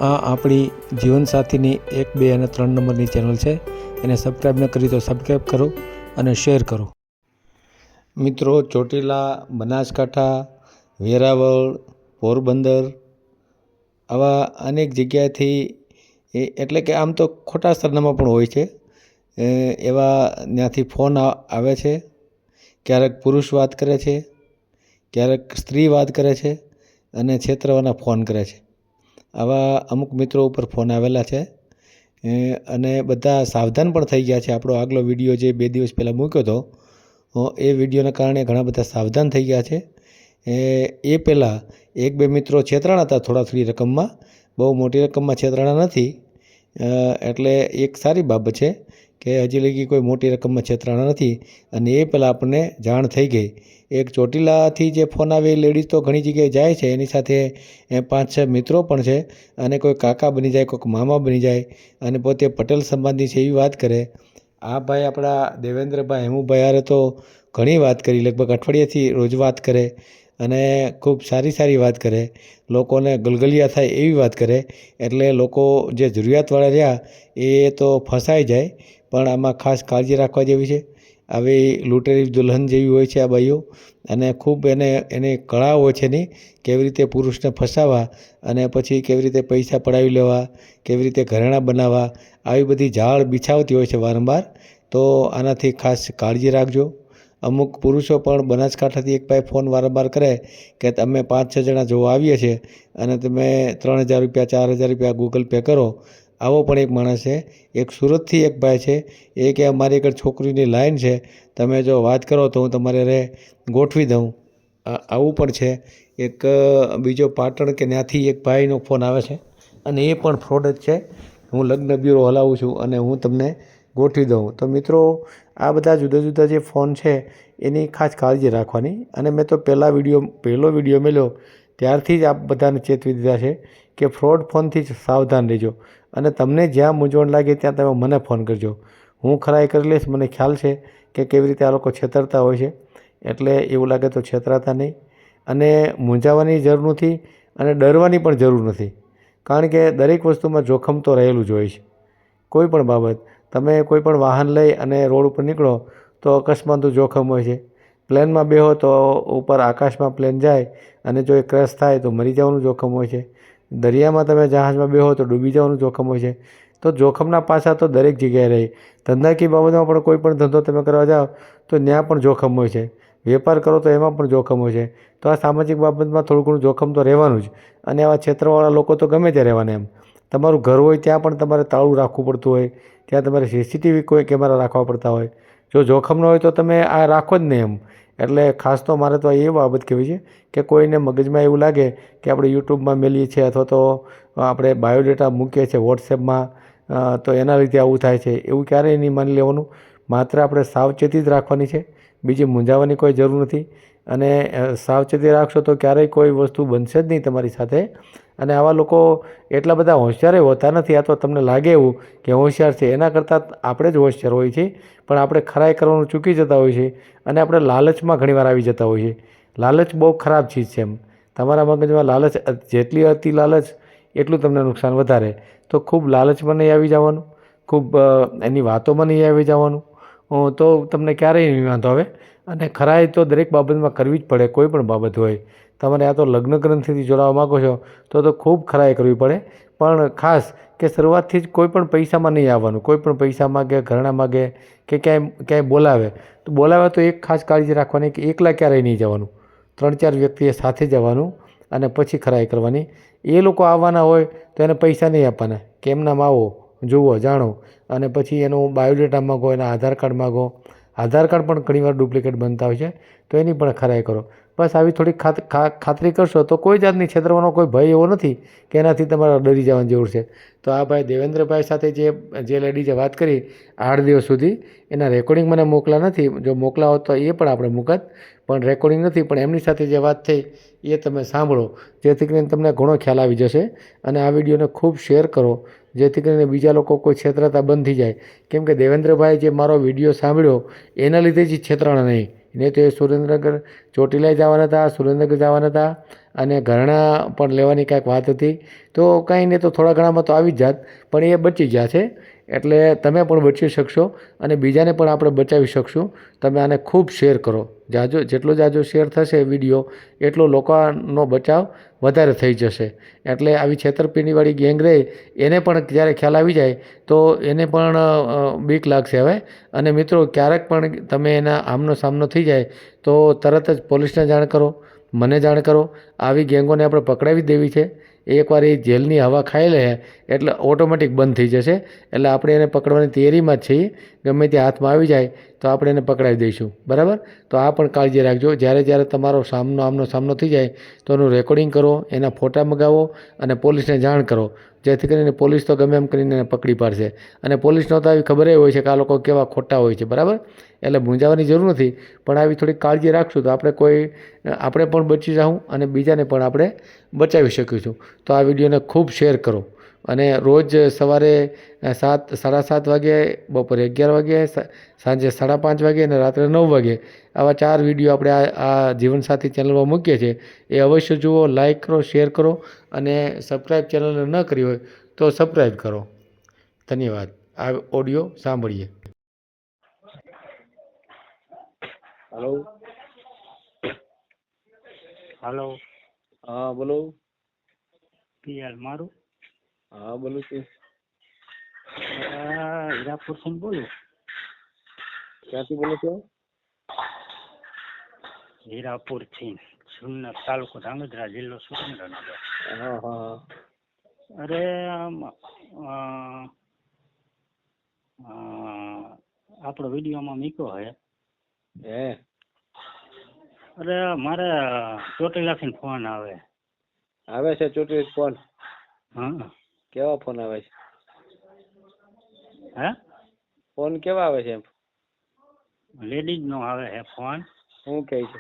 આ આપણી જીવનસાથીની 1, 2 અને 3 નંબરની ચેનલ છે. એને સબસ્ક્રાઈબ ન કરી તો સબસ્ક્રાઈબ કરો અને શેર કરો. મિત્રો, ચોટીલા, બનાસકાંઠા, વેરાવળ, પોરબંદર આવા અનેક જગ્યાએથી એટલે કે આમ તો ખોટા સરનામા પણ હોય છે, એવા ત્યાંથી ફોન આવે છે. ક્યારેક પુરુષ વાત કરે છે, ક્યારેક સ્ત્રી વાત કરે છે અને છેતરવાના ફોન કરે છે. આવા અમુક મિત્રો ઉપર ફોન આવેલા છે અને બધા સાવધાન પણ થઈ ગયા છે. આપણો આગલો વિડીયો જે 2 દિવસ પહેલાં મૂક્યો હતો, એ વિડીયોના કારણે ઘણા બધા સાવધાન થઈ ગયા છે. એ પહેલાં 1-2 મિત્રો છેતરાણા હતા થોડી રકમમાં, બહુ મોટી રકમમાં છેતરાણા નથી. એટલે એક સારી બાબત છે કે હજી લગી કોઈ મોટી રકમમાં છેતરાણા નથી. અને એ પહેલાં આપણને જાણ થઈ ગઈ. એક ચોટીલાથી જે ફોન આવે એ લેડીઝ તો ઘણી જગ્યાએ જાય છે, એની સાથે 5-6 મિત્રો પણ છે અને કોઈ કાકા બની જાય, કોઈક મામા બની જાય અને પોતે પટેલ સમાજની છે એવી વાત કરે. આ ભાઈ આપણા દેવેન્દ્રભાઈ હેમુભાઈ હારે તો ઘણી વાત કરી, લગભગ અઠવાડિયાથી રોજ વાત કરે અને ખૂબ સારી વાત કરે, લોકોને ગલગલિયા થાય એવી વાત કરે. એટલે લોકો જે જરૂરિયાતવાળા રહ્યા એ તો ફસાઈ જાય, પણ આમાં ખાસ કાળજી રાખવા જેવી છે. આવી લૂંટેરી દુલ્હન જેવી હોય છે આ બાઈઓ, અને ખૂબ એની કળા હોય છે એની, કેવી રીતે પુરુષને ફસાવવા અને પછી કેવી રીતે પૈસા પડાવી લેવા, કેવી રીતે ઘરેણાં બનાવવા, આવી બધી જાળ બિછાવતી હોય છે વારંવાર. તો આનાથી ખાસ કાળજી રાખજો. અમુક પુરુષો પણ બનાસકાંઠાથી એક ભાઈ ફોન વારંવાર કરે કે અમે 5-6 જણા જોવા આવીએ છીએ અને તમે 3,000 રૂપિયા 4,000 રૂપિયા ગૂગલ પે કરો. આવો પણ એક માણસ છે. એક સુરતથી એક ભાઈ છે, એ કે અમારી આગળ છોકરીની લાઈન છે, તમે જો વાત કરો તો હું તમારે ગોઠવી દઉં. આવું પણ છે. એક બીજો પાટણ કે ત્યાંથી એક ભાઈનો ફોન આવે છે અને એ પણ ફ્રોડ જ છે. હું લગ્ન બ્યુરો હલાવું છું અને હું તમને ગોઠવી દઉં. તો મિત્રો, આ બધા જુદા જુદા જે ફોન છે એની ખાસ કાળજી રાખવાની. અને મેં તો પહેલો વિડીયો મેલ્યો ત્યારથી જ આપ બધાને ચેતવી દીધા છે કે ફ્રોડ ફોનથી જ સાવધાન રહેજો. અને તમને જ્યાં મૂંઝવણ લાગે ત્યાં તમે મને ફોન કરજો, હું ખરાઈ કરી લઈશ. મને ખ્યાલ છે કે કેવી રીતે આ લોકો છેતરતા હોય છે. એટલે એવું લાગે તો છેતરાતા નહીં. અને મૂંઝાવાની જરૂર નથી અને ડરવાની પણ જરૂર નથી, કારણ કે દરેક વસ્તુમાં જોખમ તો રહેલું જ હોય છે. કોઈ પણ બાબત, તમે કોઈ પણ વાહન લઈ અને રોડ ઉપર નીકળો તો અકસ્માતનું જોખમ હોય છે. પ્લેનમાં બેહો તો ઉપર આકાશમાં પ્લેન જાય અને જો એ ક્રેશ થાય તો મરી જવાનું જોખમ હોય છે. દરિયામાં તમે જહાજમાં બેહો તો ડૂબી જવાનું જોખમ હોય છે. તો જોખમના પાસા તો દરેક જગ્યાએ રહે. ધંધાકીય બાબતમાં પણ કોઈ પણ ધંધો તમે કરવા જાઓ તો ત્યાં પણ જોખમ હોય છે. વેપાર કરો તો એમાં પણ જોખમ હોય છે. તો આ સામાજિક બાબતમાં થોડું ઘણું જોખમ તો રહેવાનું જ. અને આવા છેતરવાળા લોકો તો ગમે ત્યાં રહેવાના એમ. તમારું ઘર હોય ત્યાં પણ તમારે તાળું રાખવું પડતું હોય, ત્યાં તમારે CCTV કોઈ કેમેરા રાખવા પડતા હોય. જો જોખમ ન હોય તો તમે આ રાખો જ નહીં એમ. એટલે ખાસ તો મારે તો એ બાબત કહેવી છે કે કોઈને મગજમાં એવું લાગે કે આપણે યુટ્યુબમાં મેલીએ છીએ અથવા તો આપણે બાયોડેટા મૂકીએ છીએ વોટ્સએપમાં, તો એના લીધે આવું થાય છે, એવું ક્યારેય નહીં માની લેવાનું. માત્ર આપણે સાવચેતી જ રાખવાની છે, બીજી મૂંઝાવાની કોઈ જરૂર નથી. અને સાવચેતી રાખશો તો ક્યારેય કોઈ વસ્તુ બનશે જ નહીં તમારી સાથે. અને આવા લોકો એટલા બધા હોશિયાર હોતા નથી. આ તો તમને લાગે એવું કે હોશિયાર છે, એના કરતાં આપણે જ હોશિયાર હોઈએ છીએ, પણ આપણે ખરાઈ કરવાનું ચૂકી જતા હોઈએ છીએ અને આપણે લાલચમાં ઘણીવાર આવી જતા હોઈએ છીએ. લાલચ બહુ ખરાબ ચીજ છે એમ. તમારા મગજમાં લાલચ જેટલી અતિ લાલચ એટલું તમને નુકસાન વધારે. તો ખૂબ લાલચમાં નહીં આવી જવાનું, ખૂબ એની વાતોમાં નહીં આવી જવાનું, તો તમને ક્યારેય નહીં વાંધો આવે. અને ખરાઈ તો દરેક બાબતમાં કરવી જ પડે, કોઈ પણ બાબત હોય. તમારે આ તો લગ્ન ગ્રંથિથી જોડાવા માગો છો તો ખૂબ ખરાઈ કરવી પડે. પણ ખાસ કે શરૂઆતથી જ કોઈ પણ પૈસામાં નહીં આવવાનું. કોઈ પણ પૈસા માગે, ઘરેણાં માગે કે ક્યાંય બોલાવે તો એક ખાસ કાળજી રાખવાની કે એકલા ક્યારેય નહીં જવાનું. 3-4 વ્યક્તિએ સાથે જવાનું અને પછી ખરાઈ કરવાની. એ લોકો આવવાના હોય તો એને પૈસા નહીં આપવાના કે એમનામ આવો, જુઓ, જાણો, અને પછી એનું બાયોડેટા માગો, એના આધાર કાર્ડ માગો. આધાર કાર્ડ પણ ઘણીવાર ડુપ્લિકેટ બનતા હોય છે, તો એની પણ ખરાઈ કરો. બસ આવી થોડી ખાતરી કરશો તો કોઈ જાતની છેતરવાનો કોઈ ભય એવો નથી કે એનાથી તમારે ડરી જવાની જરૂર છે. તો આ ભાઈ દેવેન્દ્રભાઈ સાથે જે લેડીઝે વાત કરી 8 દિવસ સુધી, એના રેકોર્ડિંગ મને મોકલા નથી. જો મોકલા હોત તો એ પણ આપણે મૂકત, પણ રેકોર્ડિંગ નથી. પણ એમની સાથે જે વાત થઈ એ તમે સાંભળો, જેથી કરીને તમને ઘણો ખ્યાલ આવી જશે. અને આ વિડીયોને ખૂબ શેર કરો, જેથી કરીને બીજા લોકો કોઈ છેતરાતા બંધ થઈ જાય. કેમ કે દેવેન્દ્રભાઈ જે મારો વિડીયો સાંભળ્યો એના લીધે જ છેતરાણા નહીં, નહીં તો એ સુરેન્દ્રનગર ચોટીલા જવાના હતા, સુરેન્દ્રનગર જવાના હતા અને ઘરેણાં પણ લેવાની કાંઈક વાત હતી. તો કાંઈ નહીં, તો થોડા ઘણામાં તો આવી જ જાત, પણ એ બચી ગયા છે. એટલે તમે પણ બચી શકશો અને બીજાને પણ આપણે બચાવી શકશું. તમે આને ખૂબ શેર કરો. જેટલો જાજો શેર થશે વિડીયો, એટલો લોકોનો બચાવ વધારે થઈ જશે. એટલે આવી છેતરપિંડીવાળી ગેંગ રહે એને પણ જ્યારે ખ્યાલ આવી જાય તો એને પણ બીક લાગશે હવે. અને મિત્રો, ક્યારેક પણ તમે એના આમનો સામનો થઈ જાય તો તરત જ પોલીસને જાણ કરો, મને જાણ કરો. આવી ગેંગોને આપણે પકડાવી દેવી છે. એકવાર એ જેલની હવા ખાઈ લે એટલે ઓટોમેટિક બંધ થઈ જશે. એટલે આપણે એને પકડવાની તૈયારીમાં જ છીએ. ગમે તે હાથમાં આવી જાય તો આપણે એને પકડાવી દઈશું, બરાબર. તો આ પણ કાળજી રાખજો. જ્યારે તમારો આમનો સામનો થઈ જાય તો એનું રેકોર્ડિંગ કરો, એના ફોટા મગાવો અને પોલીસને જાણ કરો. જેથી કરીને પોલીસ તો ગમે એમ કરીને એને પકડી પાડશે. અને પોલીસનો તો આવી ખબર હોય છે કે આ લોકો કેવા ખોટા હોય છે, બરાબર. એટલે મૂંઝાવાની જરૂર નથી, પણ આવી થોડી કાળજી રાખશું તો આપણે પણ બચી જાઉં અને બીજાને પણ આપણે બચાવી શકીશું. તો આ વિડીયોને ખૂબ શેર કરો અને રોજ સવારે 7:30 વાગે, બપોરે 11 વાગે, સાંજે 5:30 વાગે અને રાત્રે 9 વાગે આવા 4 વિડીયો આપણે આ જીવનસાથી ચેનલમાં મૂકીએ છીએ. એ અવશ્ય જુઓ, લાઇક કરો, શેર કરો અને સબસ્ક્રાઈબ ચેનલને ન કરી હોય તો સબસ્ક્રાઈબ કરો. ધન્યવાદ. આ ઓડિયો સાંભળીએ. હલો. હલો. હા બોલો. પીએલ મારું. હા બોલું છું. હીરાપુર થી બોલું. ક્યાંથી બોલો છો? હીરાપુર થી, સુરનગર તાલુકો ધાંગધ્રા, જિલ્લો સુરેન્દ્રનગર. હા હા. અરે આપણો વિડીયોમાં મૂક્યો હે. હે? અરે મારે ચોટીલાથી ફોન આવે છે ચોટીલા ફોન? હા. કેવા ફોન આવે છે? હે? ફોન કેવા આવે છે એમ? લેડીઝ નો આવે છે ફોન. શું કહે છે?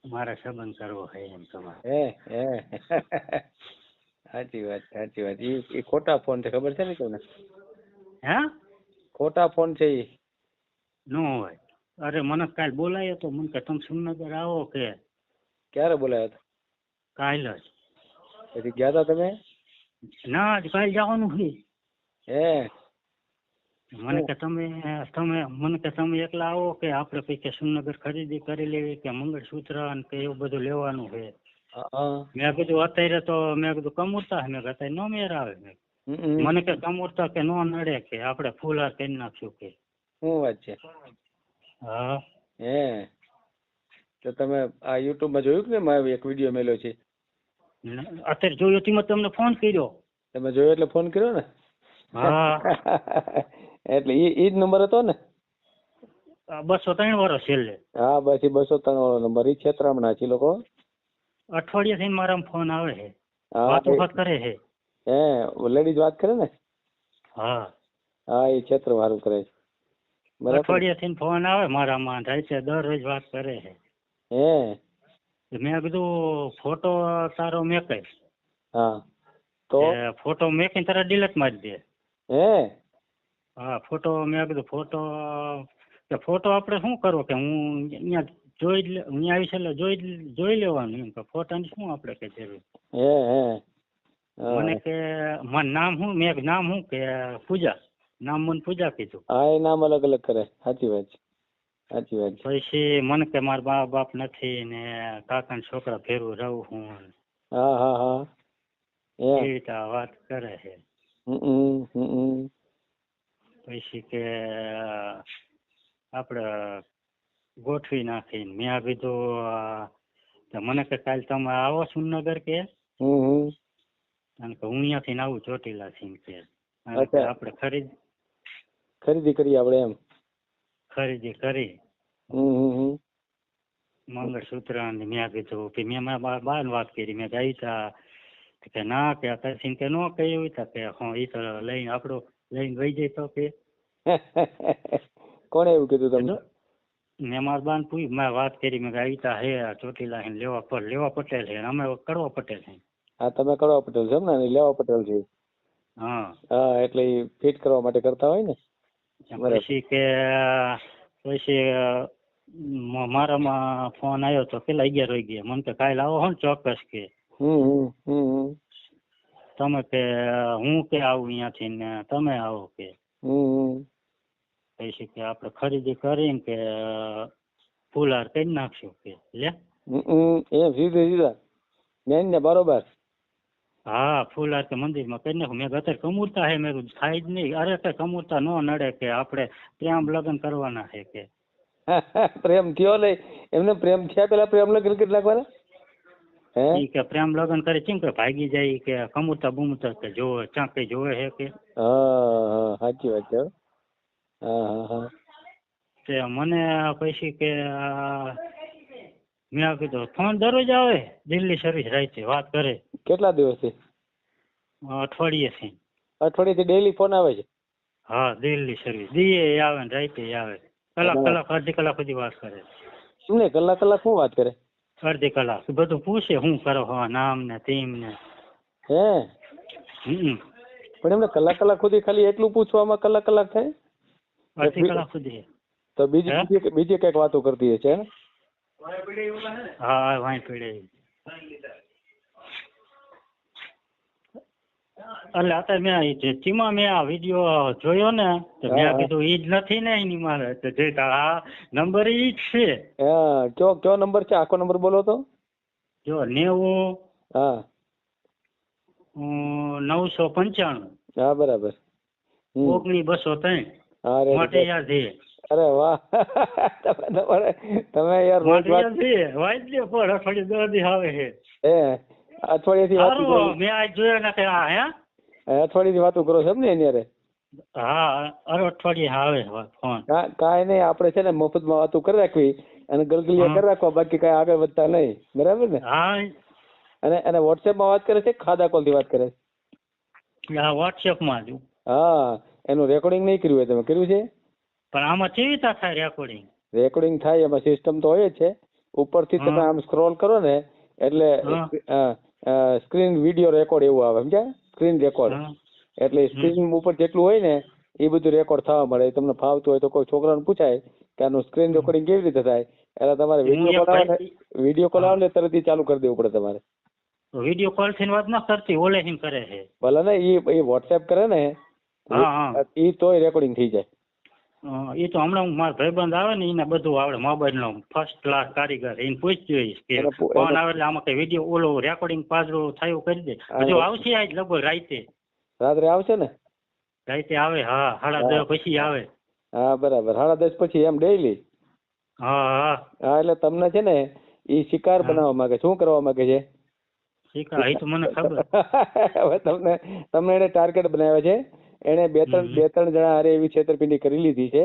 મારે સંબંધ કરવો છે એમ તમારે. હે સાચી વાત. એ ખોટા ફોન છે, ખબર છે ને તમને? હે? ખોટા ફોન છે એ. નો હોય. અરે મને કાલ બોલાયો તો, મને કે તમે સુરનગર આવો કે. ક્યારે બોલાયો હતો? કાલ જ. પછી ગયા હતા તમે? ના, કાલ જવાનું છે. હે? મને કે તમે એકલા આવો કે આપણે પૈકી સુરનગર ખરીદી કરી લેવી કે મંગળસૂત્ર કે એવું બધું લેવાનું છે. મેં કીધું અત્યારે તો કમુરતા મેં અત્યારે નો મેર આવે. મને કે કમુરતા કે નો નડે કે આપણે ફૂલહાર કરી નાખ્યું કે. શું વાત છે? હા. હે? તો તમે આ યુટ્યુબ માં જોયું કે મેં એક વિડીયો મેલ્યો છે? અત્યારે જોયું તેમાં તમને ફોન કર્યો. તમે જોયો એટલે ફોન કર્યો ને? હા. એટલે ઈ જ નંબર હતો ને? 203 વર્ષ છેલ્લે. હા, બસ એ 203 વાળો નંબર. ઈ છેતરામણા છે લોકો. અઠવાડિયાથી મારા ફોન આવે છે. વાતો કરે છે. હે? લેડીઝ વાત કરે ને? હા. હા, એ ક્ષેત્ર વાળું કરે છે. અઠવાડિયાથી ફોન આવે મારામાં, રાતે દરરોજ વાત કરે છે. હે? મેં કીધું ફોટો તારો મેકાય. હા. તો ફોટો મેકીને તારા ડિલીટ મારી દે. હે? હા, મેં કીધું ફોટો આપણે શું કરવો કે હું અહીંયા અહીંયા આવીશ એટલે જોઈ લેવાનું એમ કે ફોટાની શું આપણે કે જરૂર. મને કે મારું નામ શું? મેં નામ શું કે પૂજા. નામ મને પૂજા કીધું. હા, એ નામ અલગ અલગ કરે. સાચી વાત છે. પછી મને કે મારા બા બાપ નથી ને કાકાના છોકરા ફેરવું રહું હું. હા. એવી રીતે વાત કરે છે. પછી કે આપણે ગોઠવી નાખીને મેં કીધું મને કે કાલ તમે આવો સુરનગર કે કારણ કે હું અહીંયાથી આવું ચોટીલા થી કે આપણે ખરીદી કરી આપણે એમ. ખરીદી કરી મંગળસૂત્ર ને મેં કીધું કે મેં મારા બા ને વાત કરી. મેં ગઈ તા કે ના કે અત્યારે કે નો કહ્યું તા કે હા એ તો લઈને આપણું લઈને વહી જાય તો કે. કોણે એવું કીધું તમને? મેં મારા બાન પૂછ્યું, મેં વાત કરી. મેં ગાયતા હે ચોટીલા હે લેવા પટેલ છે, અમે કડવા પટેલ છે. હા, તમે કડવા પટેલ છો ને? લેવા પટેલ છે. હા. એટલે ફિટ કરવા માટે કરતા હોય ને. પછી કે પછી મારામાં ફોન આવ્યો તો પેલા 11 વાગે મને કે કાલે આવો હો ને ચોક્કસ કે તમે કે હું કે આવું અહીંયાથી ને તમે આવો કે પછી કે આપણે ખરીદી કરીને કે ફૂલહાર કરી નાખશું કે લે એ સીધા મેન ને બરોબર. હા ફૂલહાર કે મંદિરમાં કરી નાખું. મેં અત્યારે કમૂરતા હે મેં કીધું થાય જ નહીં. અરે કઈ કમૂરતા ન નડે કે આપણે પ્રેમ લગ્ન કરવાના છે કે પ્રેમ થયો નહીં એમને પ્રેમ થયા પેલા પ્રેમ લગ્ન કરી નાખવાના ઈ કે પ્રેમ લગ્ન કરી ચીમ કે ભાગી જાય કે કમૂરતા બુમતા કે જોવે ચાંક કઈ જોવે હે કે હા સાચી વાત છે. હા તે મને પછી કે મેં કીધું ફોન દરરોજ આવે દિલ્હી સર્વિસ રાતે વાત કરે. કેટલા દિવસથી? અઠવાડિયેથી. અઠવાડિયેથી ડેઈલી ફોન આવે છે? હા દિલ્હી સર્વિસ દીએ આવે ને રાતે આવે. કલાક અડધી કલાક સુધી વાત કરે. શું કલાક શું વાત કરે? અડધી કલાક બધું પૂછે શું કરો હા નામ ને ટીમ ને. હે પણ એમને કલાક સુધી ખાલી એટલું પૂછવામાં કલાક થાય? અડધી કલાક સુધી. તો બીજી કઈક વાતો કરતી છે? હા વાંઈ પીડે. એટલે અત્યારે મેં આ વિડીયો જોયો ને તો મેં કીધું ઈ જ નથી ને એની મારે જે આ નંબર ઈ જ છે. કયો નંબર છે? આખો નંબર બોલો તો. જો 90 995. હા બરાબર. 19 203. માટે યાદ છે. અરે વાહ તમે યાર રોજ વાત વાંચ લ્યો પણ અઠવાડિયે 10 દી આવે છે. અઠવાડિયેથી મેં આજ જોયો ને કે હે અઠવાડિયેથી વાતો કરો છો એમ ને એની? હા અઠવાડિયે આવે ફોન. કાંઈ નહીં આપણે છે ને મફતમાં વાતો કરી રાખવી અને ગલગલિયા કરી રાખવા, બાકી કાંઈ આગળ વધતા નહીં. બરાબર ને? હા. અને વોટ્સએપમાં વાત કરે છે ખાધા કોલથી વાત કરે છે? હા વોટ્સએપમાં જ. હા એનું રેકોર્ડિંગ નહીં કર્યું હોય? તમે કર્યું છે? પણ આમાં કેવી રીતે થાય રેકોર્ડિંગ? રેકોર્ડિંગ થાય એમાં સિસ્ટમ તો હોય જ છે. ઉપરથી તમે આમ સ્ક્રોલ કરો ને એટલે સ્ક્રીન વિડીયો રેકોર્ડ એવું આવે સમજ્યા? સ્ક્રીન રેકોર્ડ એટલે સ્ક્રીન ઉપર જેટલું હોય ને એ બધું રેકોર્ડ થવા મળે. તમને ફાવતું હોય તો કોઈ છોકરાને પૂછાય કે આનું સ્ક્રીન રેકોર્ડિંગ કેવી રીતે થાય, એટલે તમારે વિડીયો કોલ આવે ને તરત ચાલુ કરી દેવું પડે તમારે. વિડીયો કોલ થી વાત ના કરતી ઓલે હિમ કરે છે ભલે ને એ વોટ્સએપ કરે ને એ તોય રેકોર્ડિંગ થઈ જાય. એ તો હમણાં મારા ભાઈબંધ આવે ને એને બધું આવડે મોબાઈલ નો ફર્સ્ટ ક્લાસ કારીગર એને પૂછી જોઈશ કે ફોન આવે એટલે આમાં કઈ વિડીયો ઓલો રેકોર્ડિંગ પાછું થયું કરી દે. હજુ આવશે આજ લગભગ રાત્રે આવશે ને? રાતે આવે. હા 10:30 પછી આવે. હા બરાબર 10:30 પછી એમ ડેઈલી? હા એટલે તમને છે ને એ શિકાર બનાવવા માંગે. શું કરવા માંગે છે? શિકાર એ તો મને ખબર. હવે તમને એને ટાર્ગેટ બનાવ્યા છે. એને બે ત્રણ જણા હારે એવી છેતરપિંડી કરી લીધી છે.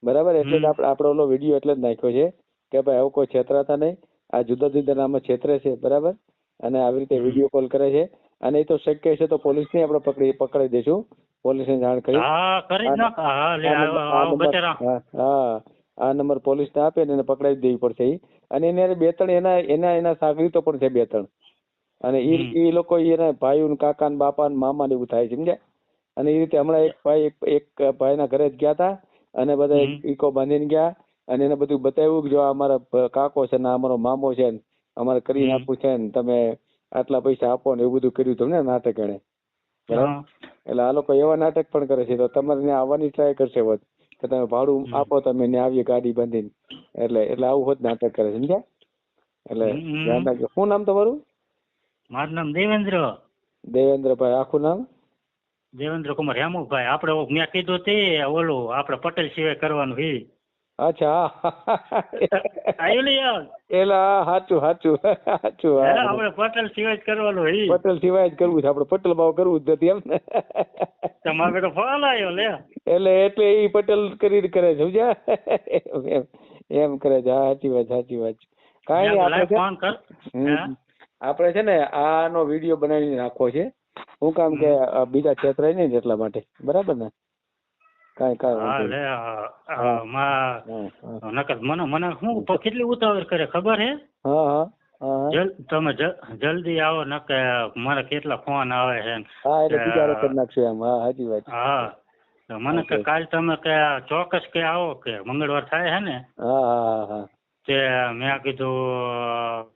બરાબર? એટલે જ આપણો ઓલો વિડીયો એટલે જ નાખ્યો છે કે ભાઈ આવું કોઈ છેતરાતા નહીં. આ જુદા જુદા નામે છેતરે છે. બરાબર? અને આવી રીતે વિડીયો કોલ કરે છે. અને એ તો શક્ય છે તો પોલીસને આપણે પકડી દઈશું. પોલીસને જાણ કરી આ નંબર પોલીસને આપે ને એને પકડાવી દેવી પડશે. અને એને બે ત્રણ એના સાગરીતો પણ છે 2-3. અને એ લોકો એના ભાઈ કાકા બાપા મામા ને એવું થાય સમજ્યા? અને એ રીતે હમણાં એક ભાઈના ઘરે જ ગયા હતા અને બધા ઈકો બાંધીને ગયા અને એને બધું બતાવ્યું કે જો અમારા કાકો છે ને અમારો મામો છે ને અમારે કરી નાખવું છે ને તમે આટલા પૈસા આપો ને એવું બધું કર્યું હતું ને નાટક એને. બરાબર? એટલે આ લોકો એવા નાટક પણ કરે છે. તો તમારે ત્યાં આવવાની ટ્રાય કરશે હોત કે તમે ભાડું આપો તમે ત્યાં આવીએ ગાડી બાંધીને. એટલે આવું હોત નાટક કરે સમજ્યા? એટલે ધ્યાન રાખજો. શું નામ તમારું? મારું નામ દેવેન્દ્ર. દેવેન્દ્રભાઈ. આખું નામ? દેવેન્દ્ર કુમાર હેમુભાઈ. આપણે મેં કીધું તે ઓલું આપણે પટેલ સિવાય કરવાનું છે. અચ્છા આવ્યું ને યાર? એલા સાચું આપણે પટેલ સિવાય જ કરવાનું છે. પટેલ સિવાય જ કરવું છે. આપણે પટેલ ભાવ કરવું જ નથી એમ ને? તમારે તો ફોન આવ્યો લે. એટલે એ પટેલ કરી કરે છે સમજ્યા? એમ કરે છે. સાચી વાત. કાંઈ નહીં આપણે છે ને આનો વિડીયો બનાવીને નાખવો છે. શું કામ કે બીજા છેતરાય નહીં એટલા માટે. બરાબર ને? કાંઈ મને શું કેટલી ઉતાવળ કરે ખબર હે? તમે જલ્દી આવો નકે મારે કેટલા ફોન આવે છે. એટલે બીજા કરી નાખશું એમ. હા સાચી વાત. હા તો મને કે કાલ તમે કે ચોક્કસ કે આવો કે મંગળવાર થાય છે ને હા હા હા તે મેં કીધું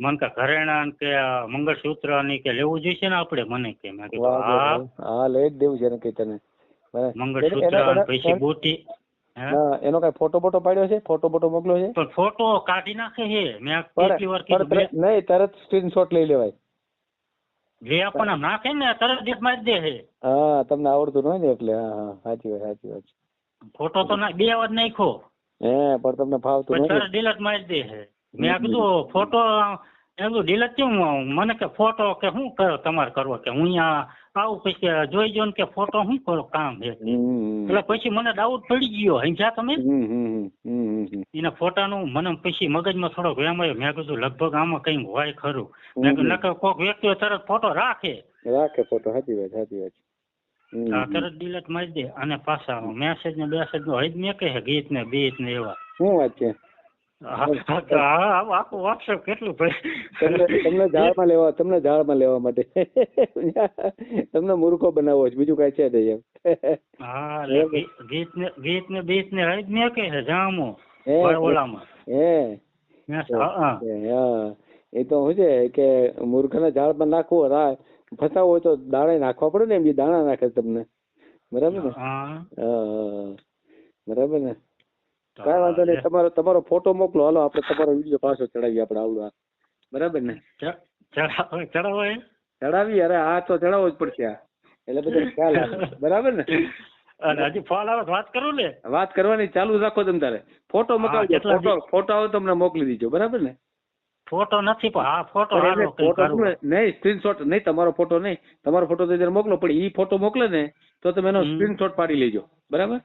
મને કે ઘરેણાં કે મંગળસૂત્ર ની કે લેવું જોઈશે ને આપણે મને કે મેં કીધું વાહ હા હા લઈ જ દેવું છે ને કઈ તને મંગળસૂત્ર અને પછી બુટી હે એનો કઈ ફોટો બોટો પાડ્યો છે ફોટો મોકલ્યો છે પણ ફોટો કાઢી નાખે છે મેં કેટલી વાર કીધું નહીં તરત સ્ક્રીનશોટ લઈ લેવાય જે આપણને નાખે ને તરત દેખ મારી દે છે હા તમને આવડતું ન હોય ને એટલે હા હા સાચી વાત ફોટો તો ના 2 વાર નાખ્યો હે પણ તમને ફાવતું પછી નથી તરત ડિલીટ મારી દે છે મેં કીધું ફોટો એમ ડિલીટ કેમ મને કે ફોટો કે શું કરો તમારે કરવો કે હું અહીંયા આવું પછી જોઈ જો ને કે ફોટો શું કરો કામ છે એટલે પછી મને ડાઉટ પડી ગયો સમજ્યા તમે એના ફોટાનું મને પછી મગજમાં થોડોક વેમ આવ્યો મેં કીધું લગભગ આમાં કઈ હોય ખરું મેં કીધું નકર કોઈક વ્યક્તિઓ તરત ફોટો રાખે ફોટો સાચી વાત તરત ડિલીટ મારી દે અને પાછા મેસેજ ને હજ મેં કહે ગીત ને બીત ને એવા શું વાત છે આખું વોટ્સએપ કેટલું તમને ઝાડમાં લેવા માટે તમને મૂર્ખો બનાવવો છે બીજું કઈ છે નહીં એમ હા ગીત ને બીત ને હજ મેં કહે જામો ઓલામાં એ તો શું છે કે મૂર્ખના ઝાડમાં નાખવું ફસાવો હોય તો દાણા નાખવા પડે ને એમ દાણા નાખે તમને બરાબર ને બરાબર ને કઈ વાંધો નહીં તમારો ફોટો મોકલો હાલો આપણે તમારો વિડીયો પાછો ચડાવીએ આપણે આવડું બરાબર ને ચડાવી અરે આ તો ચડાવવો જ પડશે આ એટલે બધો ખ્યાલ આવે બરાબર ને અને હજી ફોન આવે વાત કરું ને વાત કરવાની ચાલુ રાખો તમે તારે ફોટો મોકલજો ફોટો આવે તમને મોકલી દીજો બરાબર ને ફોટો નથી પણ આ ફોટો નહીં સ્ક્રીનશોટ નહીં તમારો ફોટો નહીં તમારો ફોટો તો મોકલો પણ ઈ ફોટો મોકલે ને તો તમે એનો સ્ક્રીનશોટ પાડી લેજો બરાબર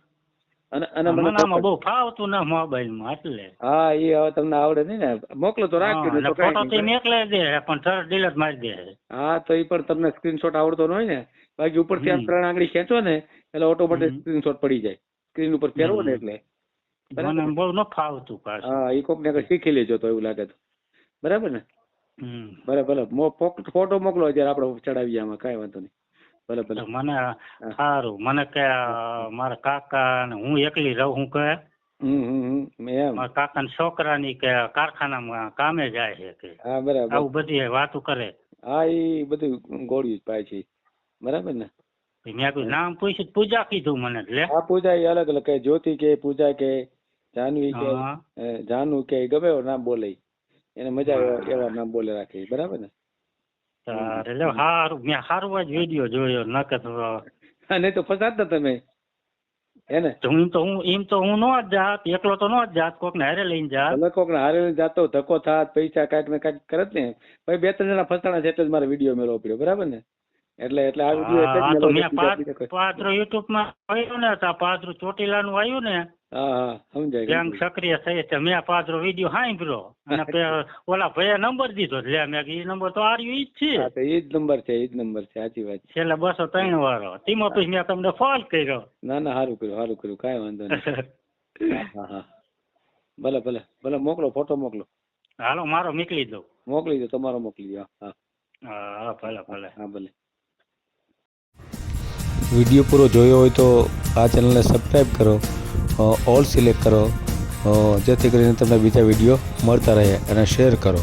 અને મને બહુ ફાવતું ના મોબાઈલમાં એટલે હા એ હવે તમને આવડે નહીં ને મોકલો તો રાખજો ફોટો તો મોકલે દે પણ તરત ડિલીટ મારી દે હા તો એ પણ તમને સ્ક્રીનશોટ આવડતો ન હોય ને બાકી ઉપરથી આમ 3 આંગળી ખેંચો ને એટલે ઓટોમેટિક સ્ક્રીનશોટ પડી જાય સ્ક્રીન ઉપર ફેરવો ને એટલે મને બહુ ન ફાવતું પાછું હા એ કોક ને શીખી લેજો તો એવું લાગે તો બરાબર ને ભલે ફોટો મોકલો જ્યારે આપણે ચડાવીએ આમાં કઈ વાંધો નહીં ભલે મને સારું મને કે મારા કાકા ને હું એકલી રહું હું કે મારા કાકા ના છોકરાની કે કારખાનામાં કામે જાય છે કે હા બરાબર આવું બધી વાતો કરે હા એ બધું ગોળ્યું પાય છે બરાબર ને મેં કીધું નામ પૂછ્યું પૂજા કીધું મને એટલે હા પૂજા એ અલગ અલગ કે જ્યોતિ કે પૂજા કે જાનવી કે જાનુ કે ગમે એવું નામ બોલે એને મજા એવા નામ બોલે રાખે બરાબર ને એટલે સારું મેં સારું જ વિડીયો જોયો નકર નહીં તો ફસાતા તમે એને એમ તો હું નો જ જાત એકલો તો નો જ જાત કોક ને હારે લઈને જાત તમે કોક ને હારે લઈને જાતો ધક્કો થાત પૈસા કાંઈક ને કાંઈક કરે ને ભાઈ 2-3 જણા ફસાણા છે એટલે જ મારે વિડીયો મેળવો પડ્યો બરાબર ને એટલે આ વિડીયો પાત્રો યુટ્યુબ માં આવ્યું ને પાત્રો ચોટીલા નું આવ્યું ને હા સમજાય ગેંગ સક્રિય થઈ છે મેં પાત્રો વિડીયો સાંભળ્યો અને ઓલા ભાઈએ નંબર દીધો લે મેં એ નંબર તો આર્યું ઈ જ છે એ જ નંબર છે સાચી વાત છે છેલ્લે 203 વાળો તેમાં પછી મેં તમને ફોન કર્યો ના સારું કર્યું કાંઈ વાંધો નહીં હા ભલે મોકલો ફોટો મોકલો હાલો મારો મોકલી દો તમારો મોકલી દો હા ભલે હા ભલે વિડીયો પૂરો જોયો હોય તો આ ચેનલને સબસ્ક્રાઈબ કરો ઓલ સિલેક્ટ કરો જેથી કરીને તમને બીજા વિડીયો મળતા રહે અને શેર કરો.